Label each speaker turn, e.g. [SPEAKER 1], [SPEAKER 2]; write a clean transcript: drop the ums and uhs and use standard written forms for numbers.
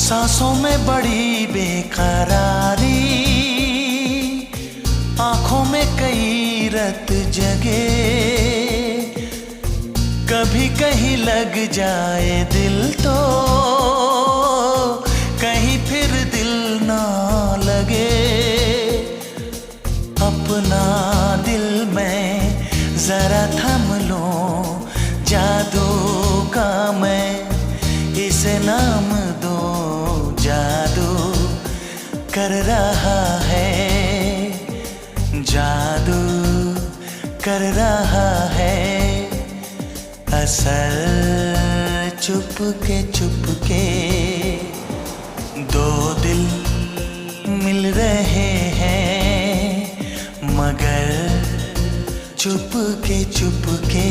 [SPEAKER 1] सांसों में बड़ी बेकरारी, आंखों में कई रत जगे, कभी कहीं लग जाए दिल तो कहीं फिर दिल ना लगे। अपना दिल मैं जरा थम लूं, जादू का मैं इसे नाम दो, जादू कर रहा है, जादू कर रहा है। असल चुपके चुपके दो दिल मिल रहे हैं, मगर चुपके चुपके।